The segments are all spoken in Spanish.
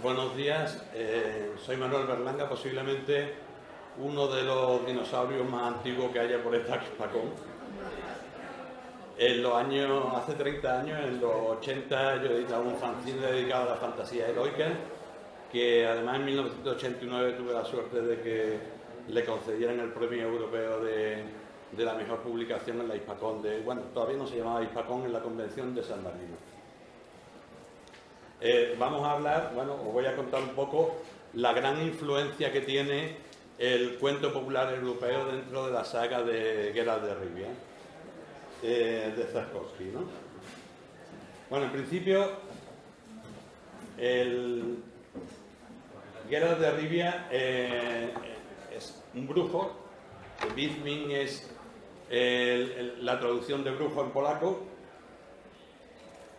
Buenos días, soy Manuel Berlanga, posiblemente uno de los dinosaurios más antiguos que haya por esta Hispacón. Hace 30 años, en los 80, yo editaba un fanzine dedicado a la fantasía heroica, que además en 1989 tuve la suerte de que le concedieran el premio europeo de la mejor publicación en la Hispacón todavía no se llamaba Hispacón, en la Convención de San Marino. Vamos a hablar, os voy a contar un poco la gran influencia que tiene el cuento popular europeo dentro de la saga de Geralt de Rivia, de Sapkowski, ¿no? Bueno, en principio, Geralt de Rivia es un brujo. Wiedźmin es la traducción de brujo en polaco,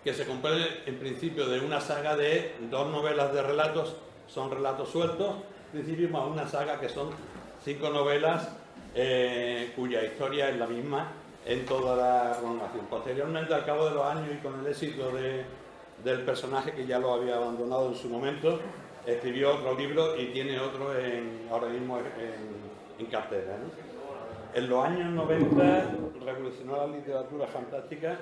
que se compone en principio de una saga de 2 novelas de relatos, son relatos sueltos, en principio, más una saga que son 5 novelas cuya historia es la misma en toda la prolongación. Posteriormente, al cabo de los años y con el éxito del personaje, que ya lo había abandonado en su momento, escribió otro libro y tiene otro ahora mismo en cartera, ¿no? En los años 90 revolucionó la literatura fantástica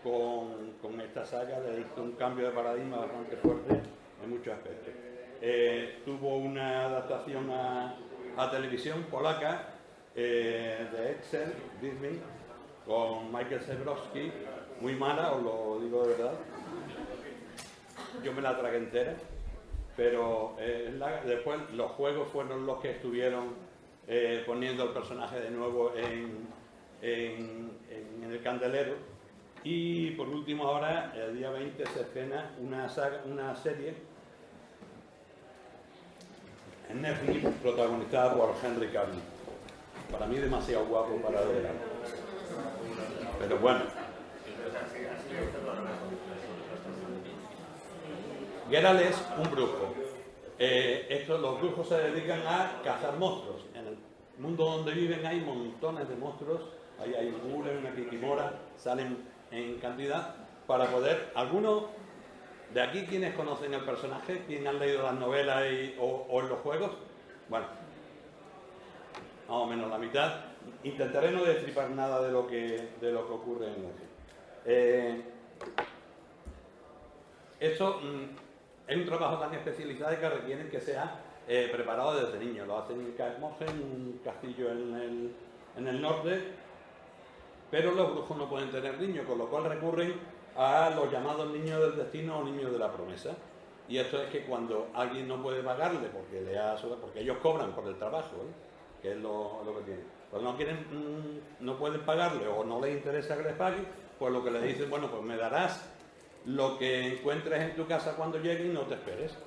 con esta saga, le hizo un cambio de paradigma bastante fuerte en muchos aspectos. Tuvo una adaptación a televisión polaca de Excel, Disney, con Michael Zebrowski, muy mala, os lo digo de verdad. Yo me la tragué entera, pero después los juegos fueron los que estuvieron poniendo el personaje de nuevo en el candelero. Y por último, ahora, el día 20 se estrena una serie en Netflix protagonizada por Henry Cavill. Para mí demasiado guapo para ver. Pero bueno. Geralt es un brujo. Los brujos se dedican a cazar monstruos. En el mundo donde viven hay montones de monstruos. Ahí hay un hule, una kikimora, salen en cantidad para poder... Algunos de aquí, quienes conocen el personaje, quienes han leído las novelas o en los juegos, bueno, más o menos la mitad. Intentaré no destripar nada de lo que ocurre en el Esto es un trabajo tan especializado que requiere que sea preparado desde niño. Lo hacen en Kaermogen, un castillo en el norte, pero los brujos no pueden tener niños, con lo cual recurren a los llamados niños del destino o niños de la promesa. Y esto es que cuando alguien no puede pagarle porque ellos cobran por el trabajo, que es lo que tienen, cuando no pueden pagarle o no les interesa que les paguen, pues lo que le dicen, bueno, pues me darás lo que encuentres en tu casa cuando llegue y no te esperes,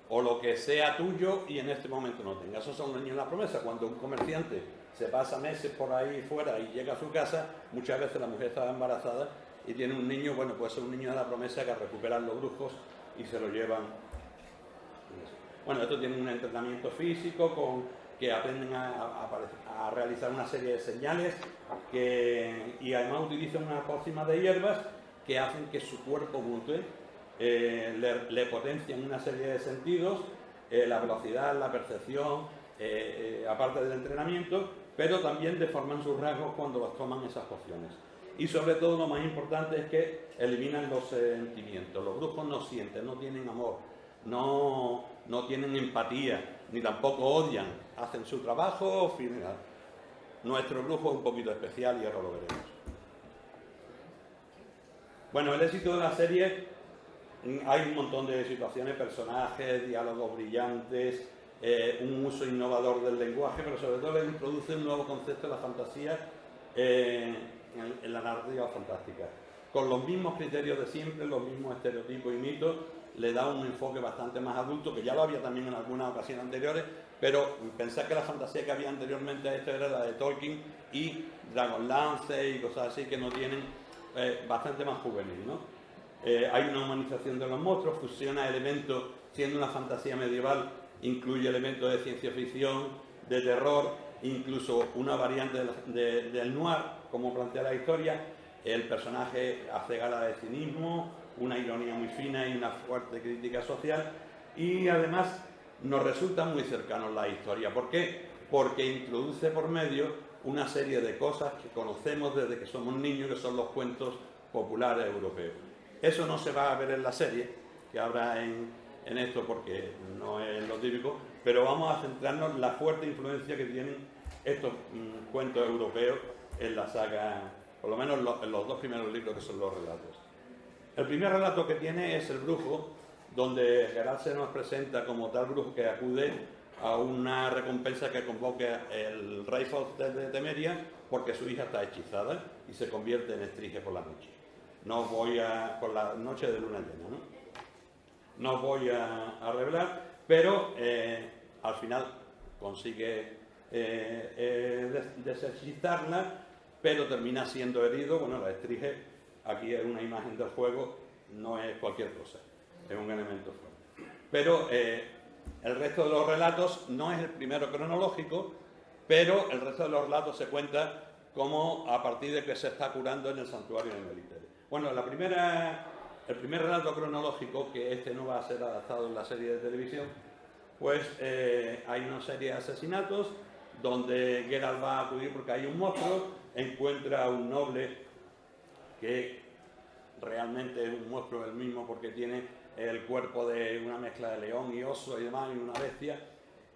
o lo que sea tuyo y en este momento no tengas. Esos son los niños de la promesa. Cuando un comerciante se pasa meses por ahí fuera y llega a su casa, muchas veces la mujer está embarazada y tiene un niño, bueno, pues es un niño de la promesa que recuperan los brujos y se lo llevan. Bueno, esto tiene un entrenamiento físico que aprenden a realizar una serie de señales y además utilizan unas pócimas de hierbas que hacen que su cuerpo mute, le potencian una serie de sentidos, la velocidad, la percepción, aparte del entrenamiento, pero también deforman sus rasgos cuando los toman esas pociones. Y sobre todo lo más importante es que eliminan los sentimientos. Los brujos no sienten, no tienen amor, no tienen empatía, ni tampoco odian, hacen su trabajo final. Nuestro brujo es un poquito especial y ahora lo veremos. Bueno, el éxito de la serie, hay un montón de situaciones, personajes, diálogos brillantes, un uso innovador del lenguaje, pero sobre todo le introduce un nuevo concepto de la fantasía en la narrativa fantástica. Con los mismos criterios de siempre, los mismos estereotipos y mitos, le da un enfoque bastante más adulto, que ya lo había también en algunas ocasiones anteriores, pero pensad que la fantasía que había anteriormente a esto era la de Tolkien y Dragonlance y cosas así que no tienen bastante más juvenil, ¿no? Hay una humanización de los monstruos, fusiona elementos, siendo una fantasía medieval, incluye elementos de ciencia ficción, de terror, incluso una variante del noir, como plantea la historia. El personaje hace gala de cinismo, una ironía muy fina y una fuerte crítica social, Y además nos resulta muy cercano la historia. ¿Por qué? Porque introduce por medio una serie de cosas que conocemos desde que somos niños, que son los cuentos populares europeos. Eso no se va a ver en la serie, que habrá en esto porque no es lo típico, pero vamos a centrarnos en la fuerte influencia que tienen estos cuentos europeos en la saga, por lo menos en los dos primeros libros que son los relatos. El primer relato que tiene es El brujo, donde Geralt se nos presenta como tal brujo que acude a una recompensa que convoca el rey Foster de Temeria porque su hija está hechizada y se convierte en Estrige por la noche. No os voy a... por la noche de luna llena, ¿no? No os voy a revelar, pero al final consigue deshechizarla, pero termina siendo herido. Bueno, la Estrige, aquí es una imagen del juego, no es cualquier cosa, es un elemento fuerte. Pero el resto de los relatos no es el primero cronológico, pero el resto de los relatos se cuenta como a partir de que se está curando en el santuario de Melitere. Bueno, el primer relato cronológico, que este no va a ser adaptado en la serie de televisión, pues hay una serie de asesinatos donde Geralt va a acudir porque hay un monstruo, encuentra a un noble que realmente es un monstruo el mismo porque tiene el cuerpo de una mezcla de león y oso y demás, y una bestia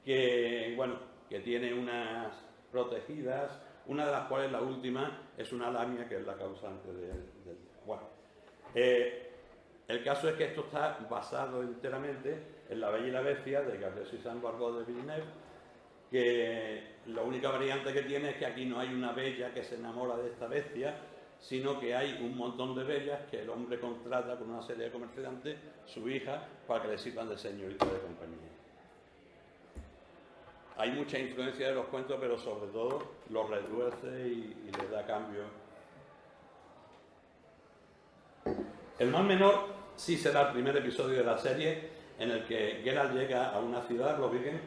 que, bueno, que tiene unas protegidas, una de las cuales, la última, es una lamia que es la causante del... Bueno, el caso es que esto está basado enteramente en La Bella y la Bestia de Gabriel Susan Barbeau de Villeneuve, que la única variante que tiene es que aquí no hay una bella que se enamora de esta bestia, sino que hay un montón de bellas que el hombre contrata con una serie de comerciantes, su hija, para que le sirvan de señorita de compañía. Hay mucha influencia de los cuentos, pero sobre todo los reduce y les da cambio. El Mal Menor sí será el primer episodio de la serie en el que Geralt llega a una ciudad, Globiggen,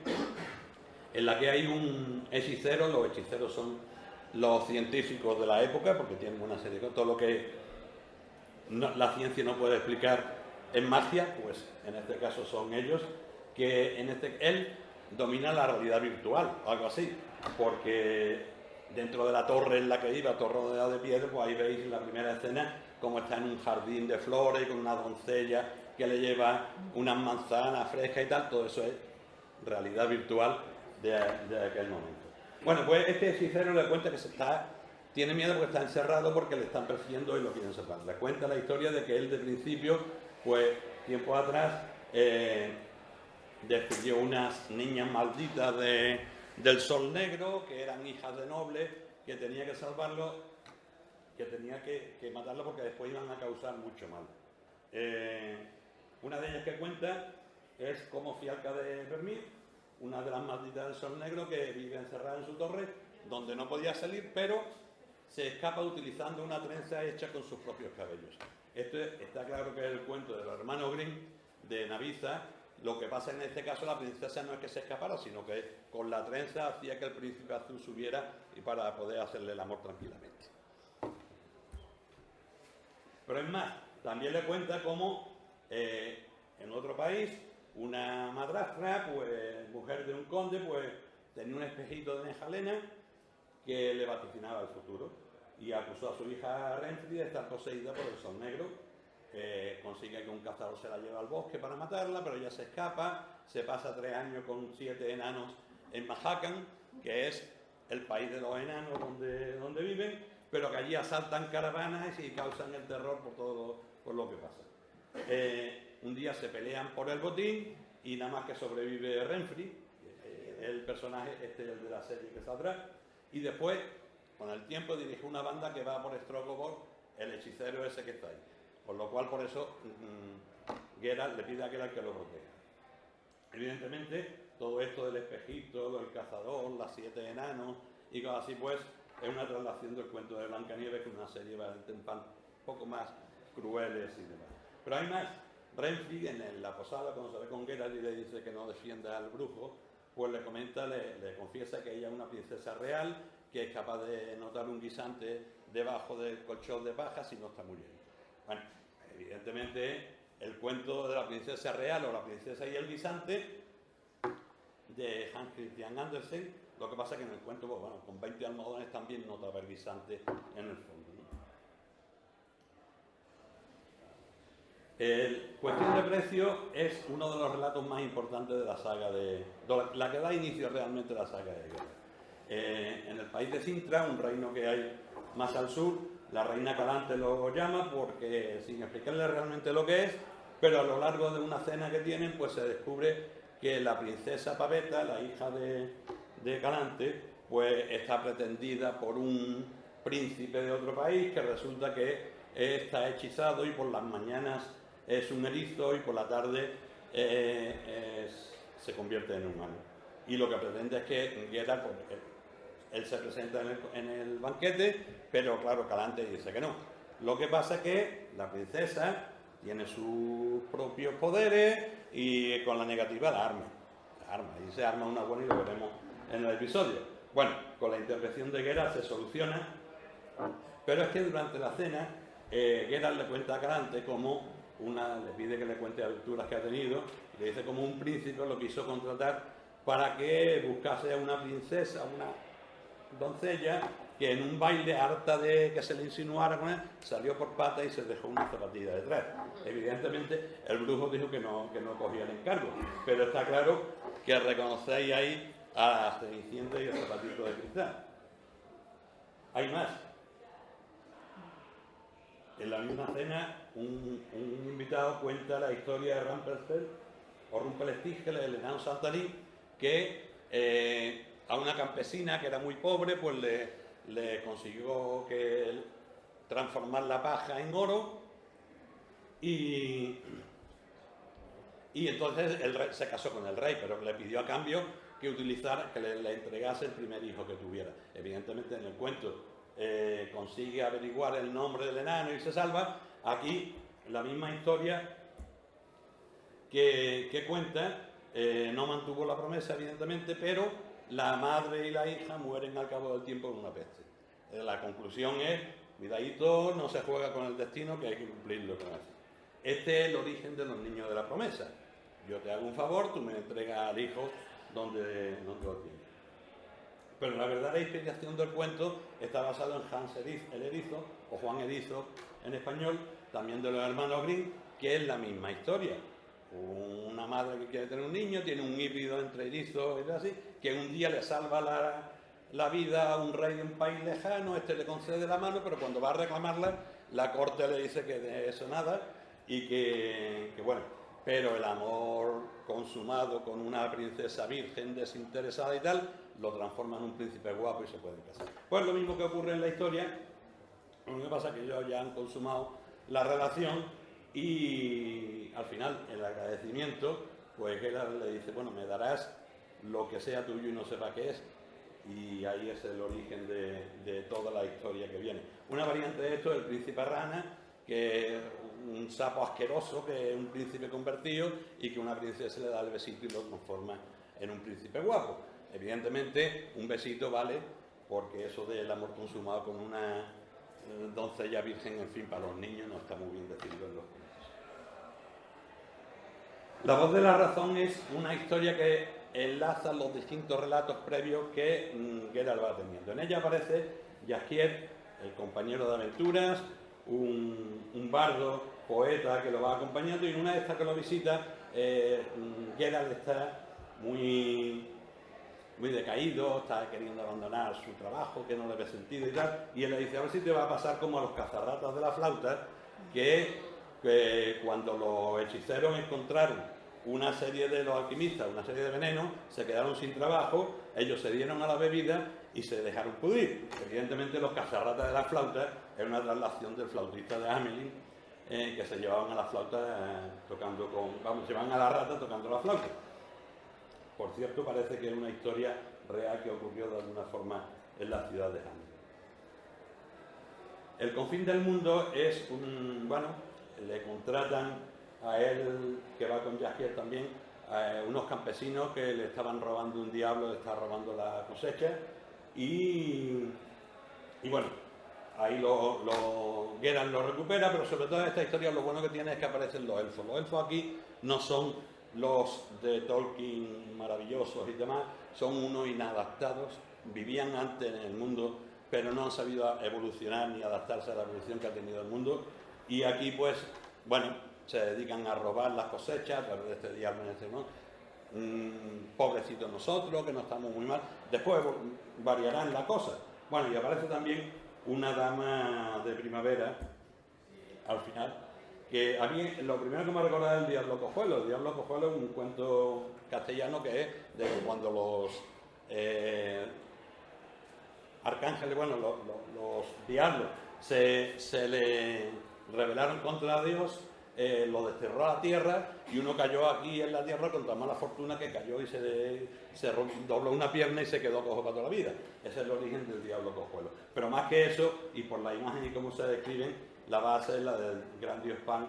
en la que hay un hechicero. Los hechiceros son los científicos de la época, porque tienen una serie de cosas. Todo lo que la ciencia no puede explicar en magia, pues en este caso son ellos, que él domina la realidad virtual, algo así, porque dentro de la torre en la que iba, torre rodeada de piedra, pues ahí veis en la primera escena cómo está en un jardín de flores con una doncella que le lleva unas manzanas frescas y tal. Todo eso es realidad virtual de aquel momento. Bueno, pues este hechicero le cuenta que tiene miedo porque está encerrado porque le están persiguiendo y lo quieren salvar. Le cuenta la historia de que él de principio, pues tiempo atrás, despidió unas niñas malditas del Sol Negro, que eran hijas de nobles, que tenía que salvarlo, que tenía que matarlo porque después iban a causar mucho mal. Una de ellas que cuenta es como Fialca de Vermir, una de las malditas del Sol Negro, que vive encerrada en su torre, donde no podía salir, pero se escapa utilizando una trenza hecha con sus propios cabellos. Esto está claro que es el cuento de los hermanos Grimm, de Naviza. Lo que pasa en este caso, la princesa no es que se escapara, sino que con la trenza hacía que el príncipe azul subiera y para poder hacerle el amor tranquilamente. Pero es más, también le cuenta cómo en otro país una madrastra, pues mujer de un conde, pues tenía un espejito de Nejalena que le vaticinaba el futuro y acusó a su hija Renfri de estar poseída por el Sol Negro. Consigue que un cazador se la lleve al bosque para matarla, pero ella se escapa, se pasa 3 años con 7 enanos en Mahakan, que es el país de los enanos donde viven, pero que allí asaltan caravanas y causan el terror por lo que pasa. Un día se pelean por el botín y nada más que sobrevive Renfri, el personaje el de la serie que saldrá, y después, con el tiempo, dirige una banda que va por Strogoborg, el hechicero ese que está ahí. Por lo cual, por eso, Geralt le pide a Geralt que lo proteja. Evidentemente, todo esto del espejito, el cazador, las 7 enanos y cosas así, pues, es una traslación del cuento de Blancanieves, que es una serie bastante un poco más crueles y demás. Pero hay más. Renfri, en la posada, cuando se ve con Geralt y le dice que no defienda al brujo, pues le comenta, le confiesa que ella es una princesa real, que es capaz de notar un guisante debajo del colchón de paja si no está muriendo. Bueno, evidentemente el cuento de la princesa real o la princesa y el guisante de Hans Christian Andersen. Lo que pasa es que en el cuento, pues, bueno, con 20 almohadones también nota haber guisante en el fondo, ¿no? Cuestión de precio es uno de los relatos más importantes de la saga la que da inicio realmente a la saga de Geralt. En el país de Cintra, un reino que hay más al sur, la reina Calante lo llama porque, sin explicarle realmente lo que es, pero a lo largo de una cena que tienen, pues se descubre que la princesa Pavetta, la hija de Calante, pues está pretendida por un príncipe de otro país que resulta que está hechizado y por las mañanas es un erizo y por la tarde se convierte en humano. Y lo que pretende es que Geralt, pues, él se presenta en el banquete, pero claro, Calante dice que no. Lo que pasa es que la princesa tiene sus propios poderes y con la negativa la arma. Y se arma una buena y lo veremos en el episodio. Bueno, con la intervención de Geralt se soluciona, pero es que durante la cena Geralt le cuenta a Calante como le pide que le cuente aventuras que ha tenido, y le dice como un príncipe lo quiso contratar para que buscase a una princesa, una doncella, que en un baile, harta de que se le insinuara con él, salió por pata y se dejó una zapatilla detrás. Evidentemente el brujo dijo que no cogía el encargo, pero está claro que reconocéis ahí a la Cenicienta y el zapatito de cristal. Hay más. En la misma cena, un invitado cuenta la historia de Rumpelstiltskin, el enano saltarín, que a una campesina que era muy pobre, pues le consiguió transformar la paja en oro, y entonces el rey se casó con el rey, pero le pidió a cambio que le entregase el primer hijo que tuviera. Evidentemente en el cuento consigue averiguar el nombre del enano y se salva. Aquí la misma historia que cuenta, no mantuvo la promesa evidentemente, pero la madre y la hija mueren al cabo del tiempo con una peste. La conclusión es, cuidadito, no se juega con el destino, que hay que cumplirlo con eso. Este es el origen de los niños de la promesa. Yo te hago un favor, tú me entregas al hijo donde lo tienes. Pero la verdadera inspiración del cuento está basado en Hans el Erizo, o Juan Erizo en español, también de los hermanos Grimm, que es la misma historia. Una madre que quiere tener un niño, tiene un híbrido entre erizo y así, que un día le salva la vida a un rey de un país lejano, le concede la mano, pero cuando va a reclamarla, la corte le dice que de eso nada, y que bueno, pero el amor consumado con una princesa virgen desinteresada y tal, lo transforma en un príncipe guapo y se pueden casar. Pues lo mismo que ocurre en la historia, lo que pasa es que ellos ya han consumado la relación y al final, el agradecimiento, pues Geralt le dice, bueno, me darás lo que sea tuyo y no sepa qué es, y ahí es el origen de toda la historia que viene. Una variante de esto es el príncipe rana, que es un sapo asqueroso, que es un príncipe convertido y que una princesa le da el besito y lo transforma en un príncipe guapo. Evidentemente, un besito vale, porque eso del amor consumado con una doncella virgen, en fin, para los niños no está muy bien decidido en los cuentos. La voz de la razón es una historia que enlaza los distintos relatos previos que Geralt va teniendo. En ella aparece Jaskier, el compañero de aventuras, un bardo, poeta que lo va acompañando, y en una de estas que lo visita, Geralt está muy decaído, está queriendo abandonar su trabajo, que no le ve sentido y tal, y él le dice, a ver si te va a pasar como a los cazarratas de la flauta, que cuando los hechiceros encontraron una serie de los alquimistas, una serie de venenos, se quedaron sin trabajo, ellos se dieron a la bebida y se dejaron pudrir. Evidentemente los cazarratas de la flauta es una traslación del flautista de Hamelin, que se llevaban a la flauta llevaban a la rata tocando la flauta. Por cierto, parece que es una historia real que ocurrió de alguna forma en la ciudad de Hamelin. El confín del mundo es le contratan a él, que va con Jaskier también, a unos campesinos que le estaban robando un diablo, le estaba robando la cosecha, y bueno, ahí Geralt lo recupera, pero sobre todo en esta historia lo bueno que tiene es que aparecen los elfos. Los elfos aquí no son los de Tolkien maravillosos y demás, son unos inadaptados, vivían antes en el mundo, pero no han sabido evolucionar ni adaptarse a la evolución que ha tenido el mundo, y aquí pues, bueno, se dedican a robar las cosechas a través de este diablo en este, ¿no? Pobrecitos nosotros, que no estamos muy mal. Después variarán la cosa. Bueno, y aparece también una dama de primavera al final, que a mí lo primero que me ha recordado es el Diablo Cojuelo. El Diablo Cojuelo es un cuento castellano que es de que cuando los arcángeles, bueno, los diablos se le rebelaron contra Dios, lo desterró a la tierra, y uno cayó aquí en la tierra con tan mala fortuna que cayó y se dobló una pierna y se quedó cojo para toda la vida. Ese es el origen del Diablo Cojuelo. Pero más que eso, y por la imagen y cómo se describen, la base es la del gran dios Pan,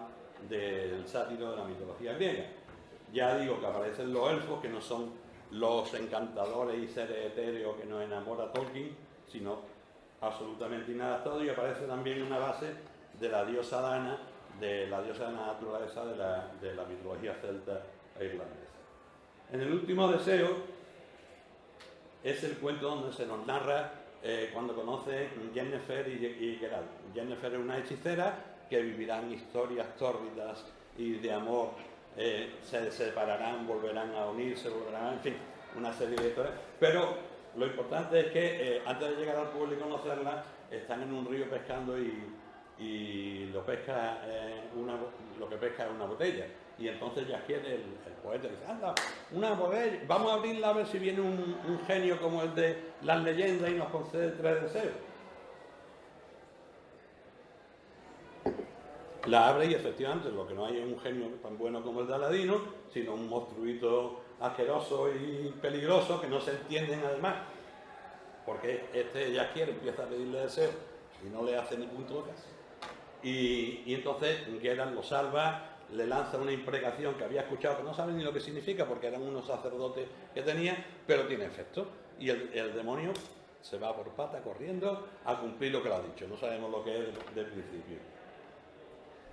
del sátiro de la mitología griega. Ya digo que aparecen los elfos, que no son los encantadores y seres etéreos que nos enamora Tolkien, sino absolutamente inadaptados, y aparece también una base de la diosa Dana, de la diosa de la naturaleza de la mitología celta e irlandesa. En el último deseo es el cuento donde se nos narra cuando conoce Yennefer y Geralt. Yennefer es una hechicera que vivirán historias tórridas y de amor, se separarán, volverán a unirse, volverán, en fin, una serie de historias. Pero lo importante es que antes de llegar al pueblo y conocerla, están en un río pescando y lo que pesca es una botella. Y entonces Jaskier, el poeta, dice, anda, una botella, vamos a abrirla a ver si viene un genio como el de las leyendas y nos concede 3 deseos. La abre y efectivamente lo que no hay es un genio tan bueno como el de Aladino, sino un monstruito asqueroso y peligroso que no se entienden además, porque este Jaskier empieza a pedirle deseos y no le hace ni punto de caso. Y entonces Geralt lo salva, le lanza una imprecación que había escuchado, que no sabe ni lo que significa porque eran unos sacerdotes que tenía, pero tiene efecto. Y el demonio se va por pata corriendo a cumplir lo que le ha dicho. No sabemos lo que es del principio.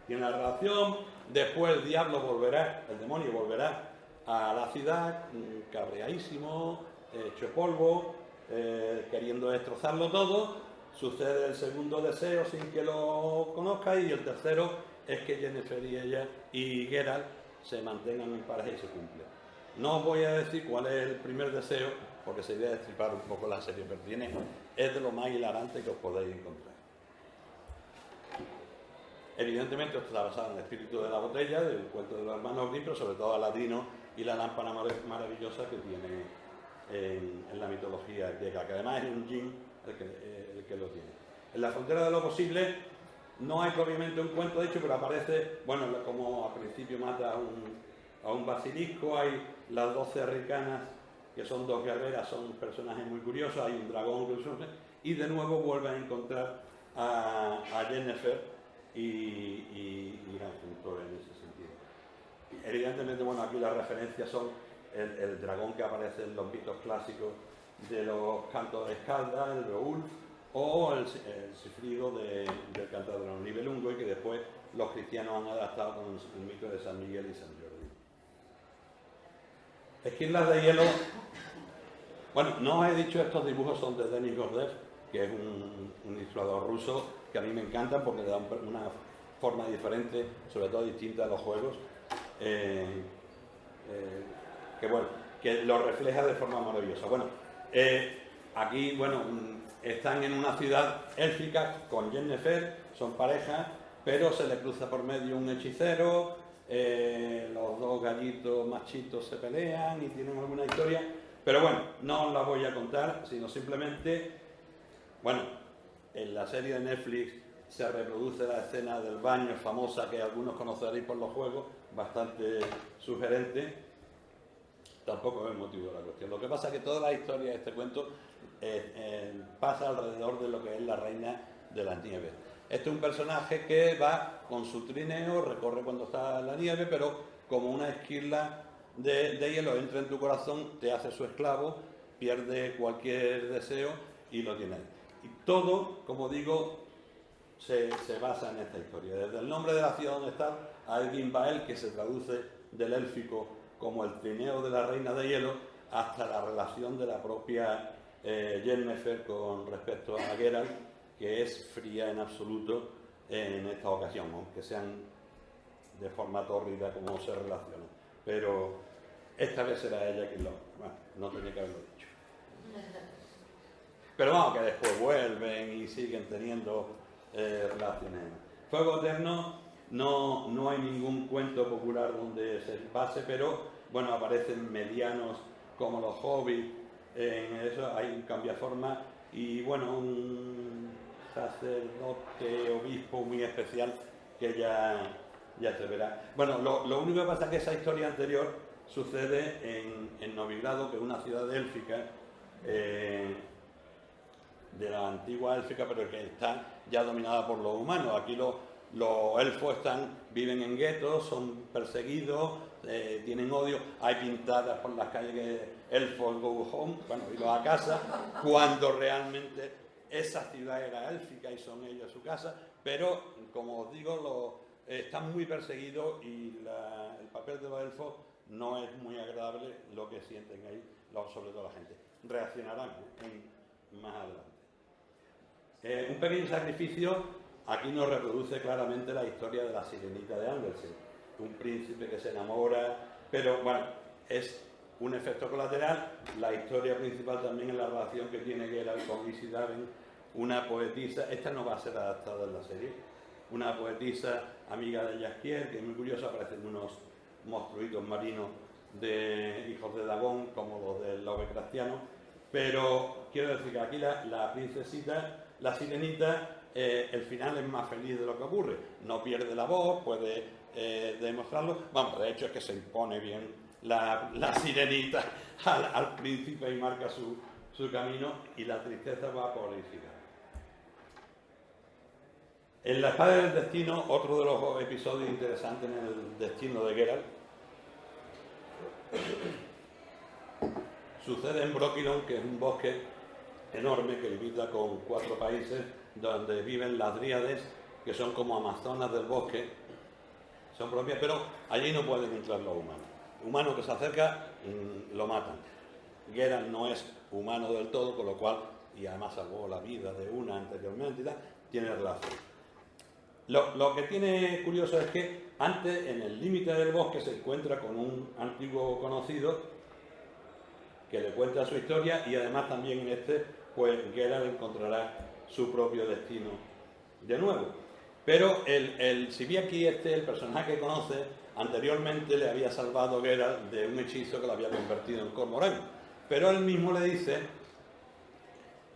Y en la relación, después el demonio volverá a la ciudad, cabreadísimo, hecho polvo, queriendo destrozarlo todo. Sucede el segundo deseo sin que lo conozca, y el tercero es que Yennefer y ella y Geralt se mantengan en pareja y se cumple. No os voy a decir cuál es el primer deseo, porque sería destripar un poco la serie, pero es de lo más hilarante que os podéis encontrar. Evidentemente esto está basado en el espíritu de la botella, del cuento de los hermanos Grimm, pero sobre todo Aladino y la lámpara maravillosa que tiene en la mitología griega, que además es un djinn el que lo tiene. En la frontera de lo posible no hay propiamente un cuento hecho, pero aparece, bueno, como al principio mata a un basilisco, hay las 12 ricanas, que son 2 guerreras, son personajes muy curiosos, hay un dragón que surge, y de nuevo vuelve a encontrar a Yennefer y irán juntos en ese sentido. Evidentemente, bueno, aquí las referencias son el dragón que aparece en los mitos clásicos de los cantos de Escalda, el Beowulf, o el Sifrido del Cantar de los Nibelungos, y que después los cristianos han adaptado con el mito de San Miguel y San Jordi. Esquirlas de hielo. Bueno, no os he dicho, estos dibujos son de Denis Gordev, que es un ilustrador ruso que a mí me encantan porque le dan una forma diferente, sobre todo distinta a los juegos, que lo refleja de forma maravillosa. Bueno, aquí, bueno, están en una ciudad élfica con Yennefer, son pareja, pero se le cruza por medio un hechicero, los 2 gallitos machitos se pelean y tienen alguna historia, pero bueno, no os la voy a contar, sino simplemente, bueno, en la serie de Netflix se reproduce la escena del baño famosa que algunos conoceréis por los juegos, bastante sugerente. Tampoco es el motivo de la cuestión. Lo que pasa es que toda la historia de este cuento pasa alrededor de lo que es la reina de las nieves. Este es un personaje que va con su trineo, recorre cuando está en la nieve, pero como una esquirla de hielo entra en tu corazón, te hace su esclavo, pierde cualquier deseo y lo tiene ahí. Y todo, como digo, se basa en esta historia. Desde el nombre de la ciudad donde está, a Edwin Bael, que se traduce del élfico como el trineo de la reina de hielo, hasta la relación de la propia Yennefer con respecto a Geralt, que es fría en absoluto en esta ocasión, aunque sean de forma tórrida como se relacionan. Pero esta vez será ella quien bueno, no tenía que haberlo dicho. Pero vamos, que después vuelven y siguen teniendo relaciones. Fuego Eterno, no hay ningún cuento popular donde se base, pero bueno, aparecen medianos como los hobbits, en eso hay un cambiaforma y bueno, un sacerdote, obispo muy especial que ya se verá. Bueno, lo único que pasa es que esa historia anterior sucede en Novigrado, que es una ciudad élfica, de la antigua élfica, pero que está ya dominada por los humanos. Aquí los elfos viven en guetos, son perseguidos, tienen odio, hay pintadas por las calles que elfos go home, bueno, ido a casa, cuando realmente esa ciudad era élfica y son ellos su casa, pero como os digo, están muy perseguidos y el papel de los elfos no es muy agradable lo que sienten ahí, sobre todo la gente. Reaccionarán más adelante. Un pequeño sacrificio aquí nos reproduce claramente la historia de la sirenita de Andersen, un príncipe que se enamora, pero bueno, es un efecto colateral. La historia principal también es la relación que tiene Geralt con Isidaren, una poetisa. Esta no va a ser adaptada en la serie, una poetisa amiga de Jaskier, que es muy curiosa. Aparecen unos monstruitos marinos de hijos de Dagón, como los del Lovecraftiano, pero quiero decir que aquí la princesita, la sirenita, el final es más feliz de lo que ocurre. No pierde la voz, puede demostrarlo. Vamos, de hecho es que se impone bien la sirenita al príncipe y marca su camino, y la tristeza va por Isidaren. En La espada del destino, otro de los episodios interesantes en el destino de Geralt, sucede en Brokilon, que es un bosque enorme que limita con 4 países, donde viven las dríades, que son como amazonas del bosque, son propias, pero allí no pueden entrar los humanos. Humano que se acerca, lo matan. Geralt no es humano del todo, con lo cual, y además salvó la vida de una anteriormente y tal, tiene relación. Lo que tiene curioso es que antes, en el límite del bosque, se encuentra con un antiguo conocido que le cuenta su historia, y además también en pues Geralt encontrará su propio destino de nuevo. Pero si bien aquí el personaje que conoce, anteriormente le había salvado Geralt de un hechizo que lo había convertido en cormorán. Pero él mismo le dice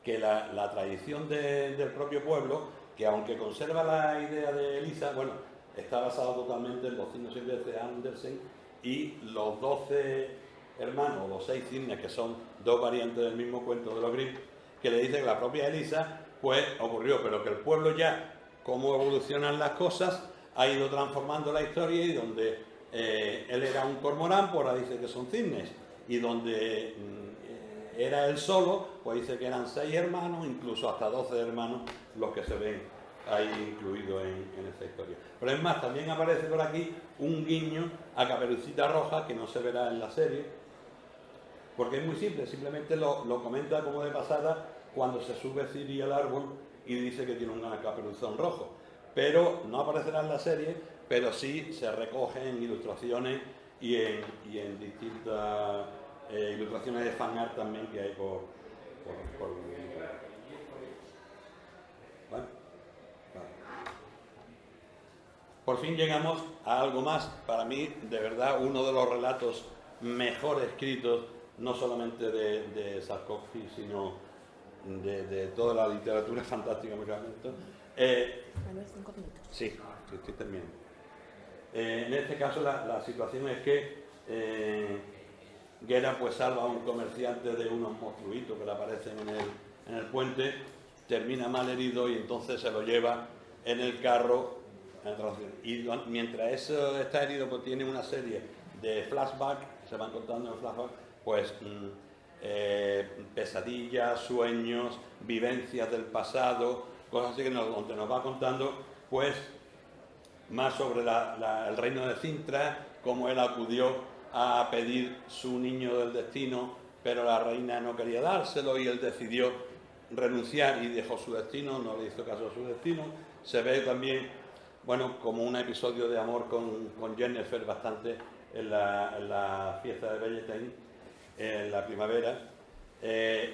que la tradición del propio pueblo, que aunque conserva la idea de Elisa, bueno, está basado totalmente en los signos silvestres de Andersen y los 12 hermanos, los 6 cisnes, que son 2 variantes del mismo cuento de los Grimm, que le dice que la propia Elisa, pues ocurrió, pero que el pueblo ya, cómo evolucionan las cosas, ha ido transformando la historia, y donde él era un cormorán, pues ahora dice que son cisnes, y donde era él solo, pues dice que eran 6 hermanos, incluso hasta 12 hermanos los que se ven ahí incluidos en esta historia. Pero es más, también aparece por aquí un guiño a Caperucita Roja, que no se verá en la serie, porque es muy simple, simplemente lo comenta como de pasada cuando se sube Ciri al árbol y dice que tiene un caperuzón rojo. Pero no aparecerá en la serie, pero sí se recoge en ilustraciones y en distintas ilustraciones de fanart también que hay por ¿vale? Por fin llegamos a algo más, para mí, de verdad, uno de los relatos mejor escritos, no solamente de Sapkowski, sino de toda la literatura fantástica, Manuel, 5 minutos. Sí, estoy terminando. En este caso la situación es que Geralt pues salva a un comerciante de unos monstruitos que le aparecen en el puente, termina mal herido y entonces se lo lleva en el carro, y mientras eso está herido, pues tiene una serie de flashbacks, se van contando en flashbacks, pues pesadillas, sueños, vivencias del pasado, cosas así donde nos va contando pues más sobre el reino de Cintra, cómo él acudió a pedir su niño del destino, pero la reina no quería dárselo y él decidió renunciar y dejó su destino, no le hizo caso a su destino. Se ve también, bueno, como un episodio de amor con Jennifer bastante en la fiesta de Belletain, en la primavera.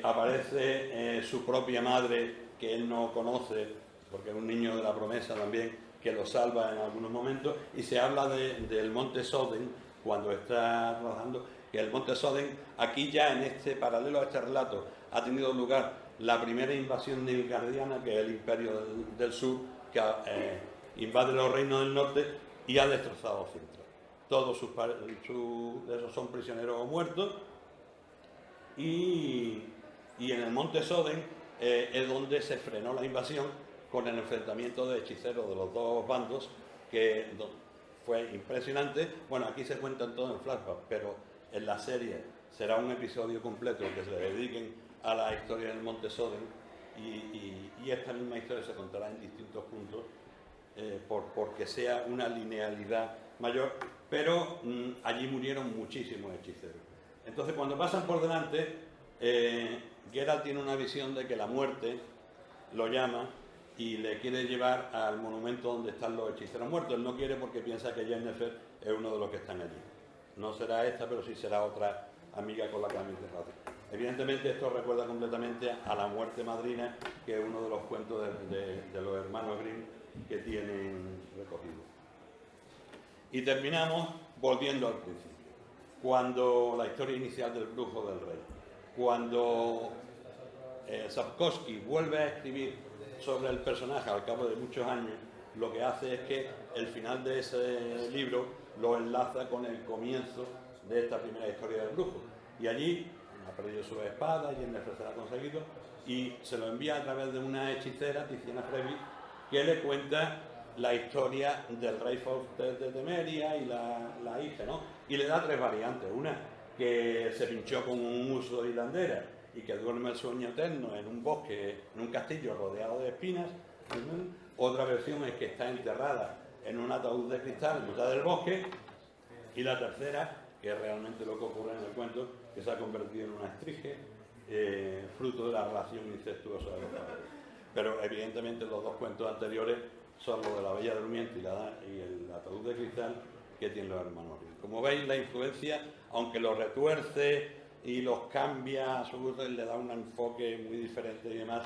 Aparece su propia madre, que él no conoce, porque es un niño de la promesa también, que lo salva en algunos momentos, y se habla del monte Soden, cuando está trabajando, que el monte Soden, aquí ya en este paralelo a este relato, ha tenido lugar la primera invasión nilfgaardiana, que es el imperio del sur, que invade los reinos del norte y ha destrozado Cintra. Todos esos son prisioneros o muertos, y en el monte Soden es donde se frenó la invasión con el enfrentamiento de hechiceros de los dos bandos, que fue impresionante. Bueno, aquí se cuentan todo en flashback, pero en la serie será un episodio completo que se dediquen a la historia del monte Soden, y esta misma historia se contará en distintos puntos, porque sea una linealidad mayor, pero allí murieron muchísimos hechiceros. Entonces, cuando pasan por delante, Geralt tiene una visión de que la muerte lo llama y le quiere llevar al monumento donde están los hechiceros muertos. Él no quiere porque piensa que Yennefer es uno de los que están allí. No será esta, pero sí será otra amiga con la que han enterrado. Evidentemente esto recuerda completamente a la muerte madrina, que es uno de los cuentos de los hermanos Grimm que tienen recogido. Y terminamos volviendo al principio, cuando la historia inicial del brujo del rey. Cuando Sapkowski vuelve a escribir sobre el personaje al cabo de muchos años, lo que hace es que el final de ese libro lo enlaza con el comienzo de esta primera historia del brujo. Y allí ha perdido su espada, Yennefer se la ha conseguido, y se lo envía a través de una hechicera, Tiziana Frevi, que le cuenta la historia del rey Fauster de Temeria y la hija, ¿no? Y le da tres variantes. Una, que se pinchó con un uso de hilandera y que duerme el sueño eterno en un bosque, en un castillo rodeado de espinas. Otra versión es que está enterrada en un ataúd de cristal en mitad del bosque. Y la tercera, que es realmente lo que ocurre en el cuento, que se ha convertido en una estrige, fruto de la relación incestuosa de los padres. Pero evidentemente los dos cuentos anteriores son los de la Bella Durmiente y el ataúd de cristal, que tienen los hermanos Grimm. Como veis, la influencia, aunque lo retuerce y los cambia a su gusto, le da un enfoque muy diferente y demás,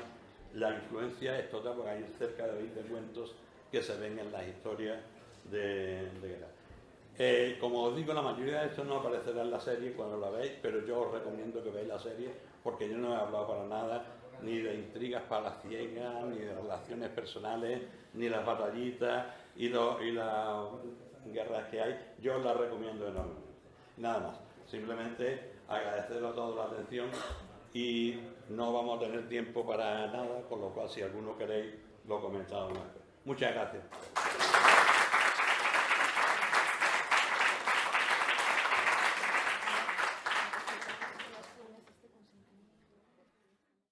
la influencia es total, porque hay cerca de 20 cuentos que se ven en las historias de Geralt. Como os digo, la mayoría de estos no aparecerá en la serie cuando la veis, pero yo os recomiendo que veáis la serie, porque yo no he hablado para nada ni de intrigas palaciegas, ni de relaciones personales, ni las batallitas y las guerras que hay. Yo os las recomiendo enormemente. Nada más, simplemente agradeceros a todos la atención, y no vamos a tener tiempo para nada, con lo cual si alguno queréis lo comentamos. Muchas gracias.